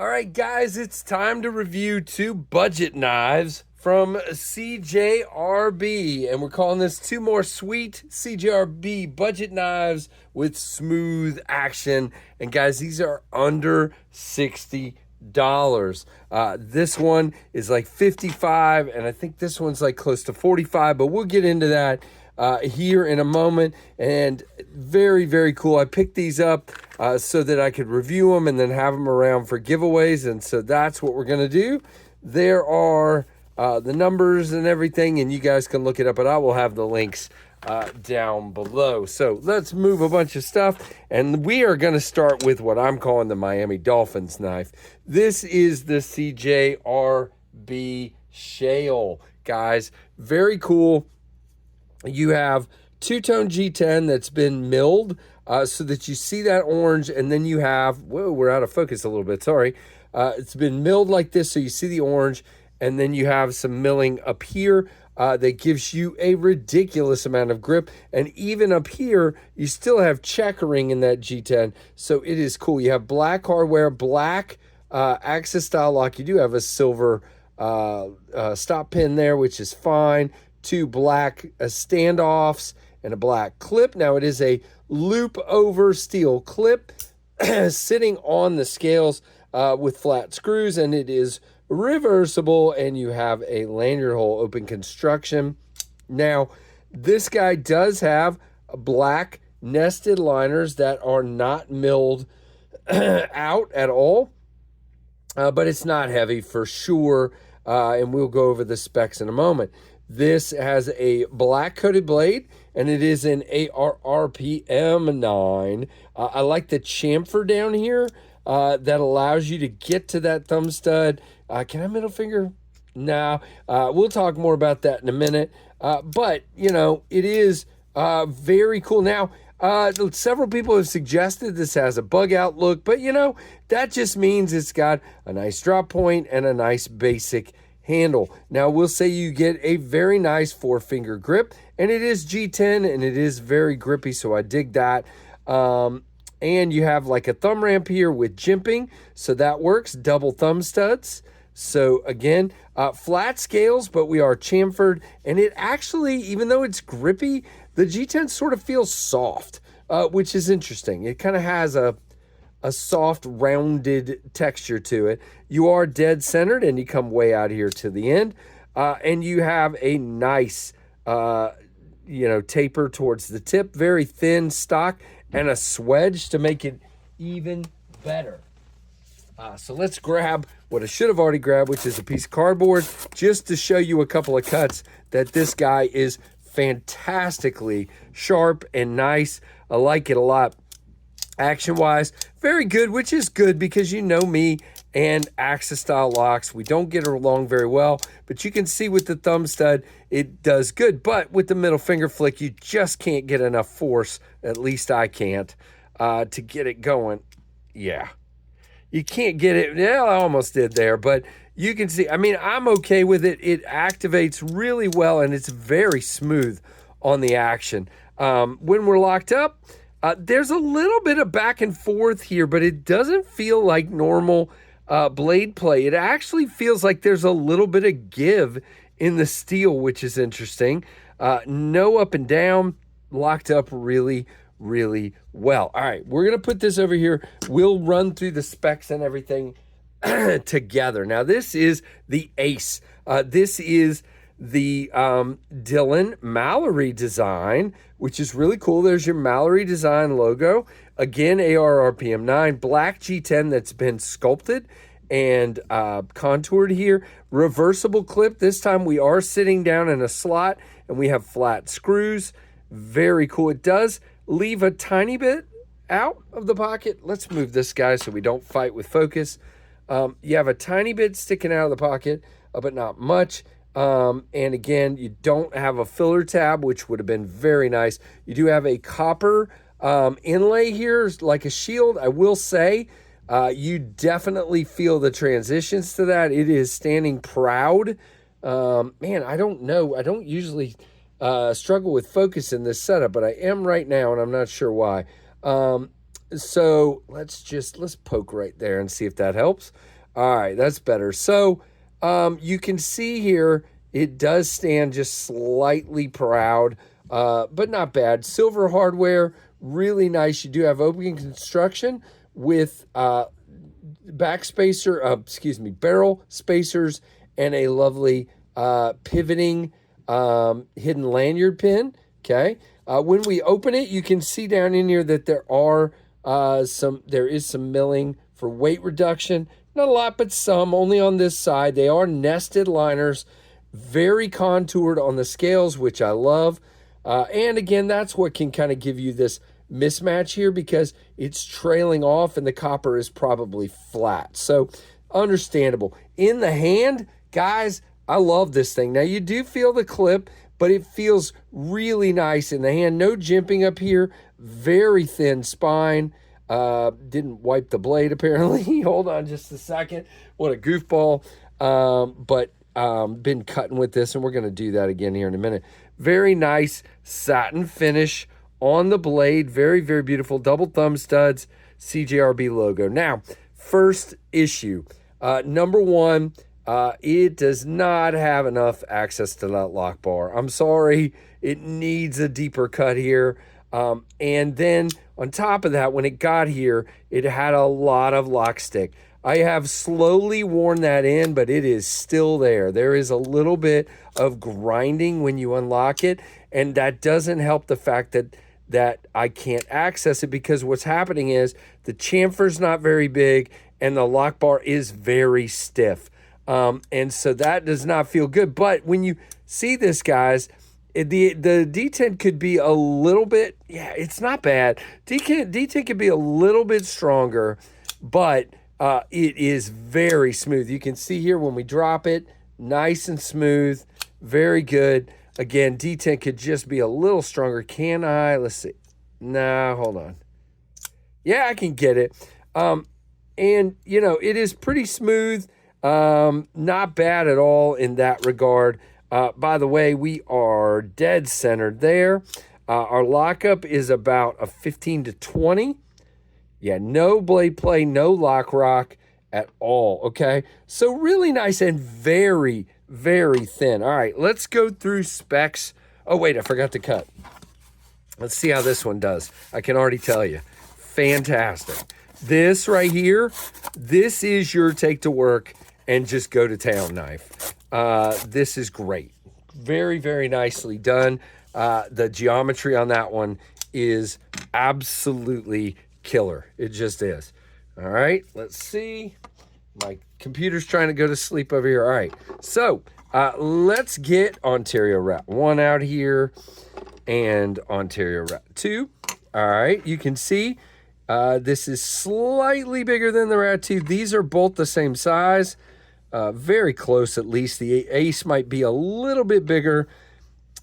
All right, guys, it's time to review two budget knives from CJRB, and we're calling this two more sweet CJRB budget knives with smooth action. And guys, these are under $60. This one is like 55, and I think this one's like close to 45, but we'll get into that here in a moment. And very, very cool. I picked these up so that I could review them and then have them around for giveaways. And so that's what we're going to do. There are the numbers and everything, and you guys can look it up, but I will have the links down below. So let's move a bunch of stuff, and we are going to start with what I'm calling the Miami Dolphins knife. This is the CJRB Shale, guys. Very cool. You have two-tone G10 that's been milled so that you see that orange, and then you have, whoa, we're out of focus a little bit, sorry. It's been milled like this so you see the orange, and then you have some milling up here that gives you a ridiculous amount of grip. And even up here, you still have checkering in that G10, so it is cool. You have black hardware, black Axis style lock. You do have a silver stop pin there, which is fine. Two black standoffs and a black clip. Now it is a loop over steel clip sitting on the scales with flat screws, and it is reversible, and you have a lanyard hole open construction. Now this guy does have black nested liners that are not milled out at all, but it's not heavy for sure, and we'll go over the specs in a moment. This has a black coated blade, and it is an ARRPM 9. I like the chamfer down here that allows you to get to that thumb stud. Can I middle finger? No. We'll talk more about that in a minute. But, you know, it is very cool. Now, several people have suggested this has a bug out look, but, you know, that just means it's got a nice drop point and a nice basic handle. Now we'll say you get a very nice 4-finger grip, and it is G10 and it is very grippy, so I dig that. And you have like a thumb ramp here with jimping, so that works. Double thumb studs. So again, flat scales, but we are chamfered, and it actually, even though it's grippy, the G10 sort of feels soft, which is interesting. It kind of has a soft, rounded texture to it. You are dead centered, and you come way out here to the end. And you have a nice, taper towards the tip, very thin stock, and a swedge to make it even better. So let's grab what I should have already grabbed, which is a piece of cardboard, just to show you a couple of cuts that this guy is fantastically sharp and nice. I like it a lot. Action-wise, very good, which is good because you know me and Axis-style locks. We don't get along very well, but you can see with the thumb stud, it does good. But with the middle finger flick, you just can't get enough force, at least I can't, to get it going. Yeah. You can't get it. Yeah, I almost did there, but you can see, I mean, I'm okay with it. It activates really well, and it's very smooth on the action. When we're locked up, there's a little bit of back and forth here, but it doesn't feel like normal blade play. It actually feels like there's a little bit of give in the steel, which is interesting. No up and down, locked up really, really well. All right, we're going to put this over here. We'll run through the specs and everything together. Now, this is the Ace. This is the Dylan Mallory design, which is really cool. There's your Mallory design logo. Again, ARRPM 9, black G10 that's been sculpted and contoured here. Reversible clip. This time we are sitting down in a slot, and we have flat screws. Very cool. It does leave a tiny bit out of the pocket. Let's move this guy so we don't fight with focus. You have a tiny bit sticking out of the pocket, but not much. And again, you don't have a filler tab, which would have been very nice. You do have a copper inlay here, like a shield. I will say, you definitely feel the transitions to that. It is standing proud. Man, I don't know. I don't usually struggle with focus in this setup, but I am right now, and I'm not sure why. So let's poke right there and see if that helps. All right, that's better. So you can see here, it does stand just slightly proud, but not bad. Silver hardware, really nice. You do have opening construction with barrel spacers and a lovely pivoting hidden lanyard pin. Okay. When we open it, you can see down in here that there is some milling for weight reduction. Not a lot, but some, only on this side. They are nested liners, very contoured on the scales, which I love. And again, that's what can kind of give you this mismatch here, because it's trailing off and the copper is probably flat. So understandable. In the hand, guys, I love this thing. Now you do feel the clip, but it feels really nice in the hand. No jimping up here. Very thin spine. Didn't wipe the blade apparently. Hold on just a second. What a goofball. But been cutting with this, and we're going to do that again here in a minute. Very nice satin finish on the blade. Very, very beautiful. Double thumb studs, CJRB logo. Now, first issue. Number one, it does not have enough access to that lock bar. I'm sorry. It needs a deeper cut here. And then on top of that, when it got here, it had a lot of lock stick. I have slowly worn that in, but it is still there. There is a little bit of grinding when you unlock it, and that doesn't help the fact that I can't access it, because what's happening is the chamfer's not very big and the lock bar is very stiff. And so that does not feel good. But when you see this, guys, the D10 could be a little bit, it's not bad. D10 could be a little bit stronger, but it is very smooth. You can see here when we drop it, nice and smooth, very good. Again, D10 could just be a little stronger. Can I? Let's see. Nah, hold on. Yeah, I can get it. And, you know, it is pretty smooth. Not bad at all in that regard. By the way, we are dead centered there. Our lockup is about a 15 to 20. Yeah, no blade play, no lock rock at all, okay? So really nice and very, very thin. All right, let's go through specs. Oh, wait, I forgot to cut. Let's see how this one does. I can already tell you. Fantastic. This right here, this is your take to work and just go to town knife. This is great. Very, very nicely done. The geometry on that one is absolutely killer. It just is. All right, let's see. My computer's trying to go to sleep over here. All right, so let's get Ontario Rat 1 out here and Ontario Rat 2. All right, you can see this is slightly bigger than the Rat 2. These are both the same size. Very close, at least. The Ace might be a little bit bigger.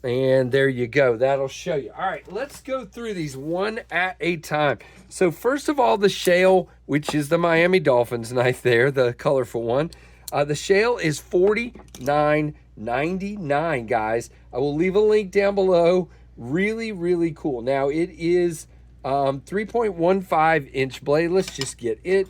And there you go. That'll show you. All right, let's go through these one at a time. So first of all, the Shale, which is the Miami Dolphins knife there, the colorful one. The Shale is $49.99, guys. I will leave a link down below. Really, really cool. Now, it is 3.15 inch blade. Let's just get it.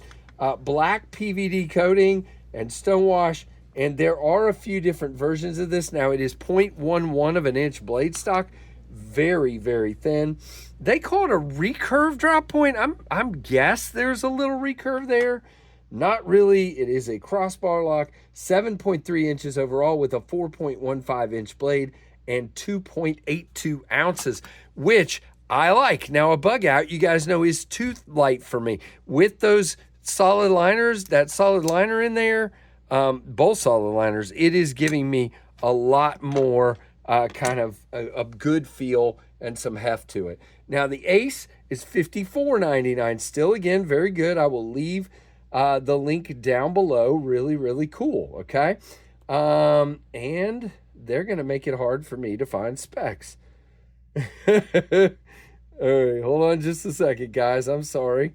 Black PVD coating and stonewash. And there are a few different versions of this. Now, it is 0.11 of an inch blade stock. Very, very thin. They call it a recurve drop point. I'm guess there's a little recurve there. Not really. It is a crossbar lock. 7.3 inches overall with a 4.15 inch blade and 2.82 ounces, which I like. Now, a bug out, you guys know, is too light for me. With those solid liners, that solid liner in there, both solid liners, it is giving me a lot more kind of a good feel and some heft to it. Now, the Ace is $54.99. Still, again, very good. I will leave the link down below. Really, really cool, okay? And they're going to make it hard for me to find specs. All right, hold on just a second, guys. I'm sorry.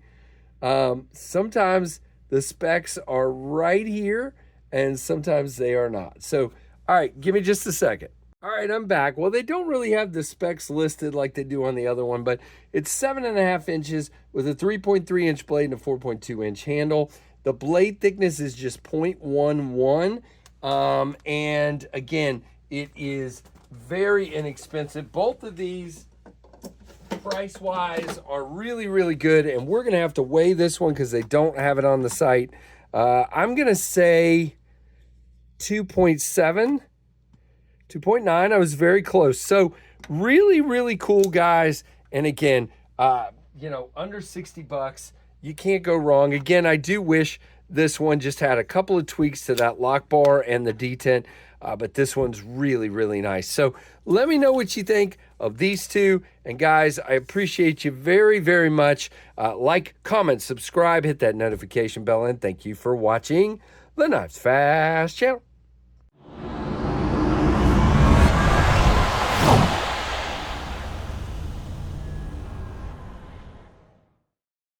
Sometimes the specs are right here, and sometimes they are not. So, all right, give me just a second. All right, I'm back. Well, they don't really have the specs listed like they do on the other one, but it's 7.5 inches with a 3.3 inch blade and a 4.2 inch handle. The blade thickness is just 0.11. And again, it is very inexpensive. Both of these, price-wise, are really, really good. And we're going to have to weigh this one because they don't have it on the site. I'm going to say 2.7. 2.9, I was very close. So really, really cool, guys. And again, under 60 bucks, you can't go wrong. Again, I do wish this one just had a couple of tweaks to that lock bar and the detent, but this one's really, really nice. So let me know what you think of these two. And guys, I appreciate you very, very much. Like, comment, subscribe, hit that notification bell, and thank you for watching the Knives Fast channel.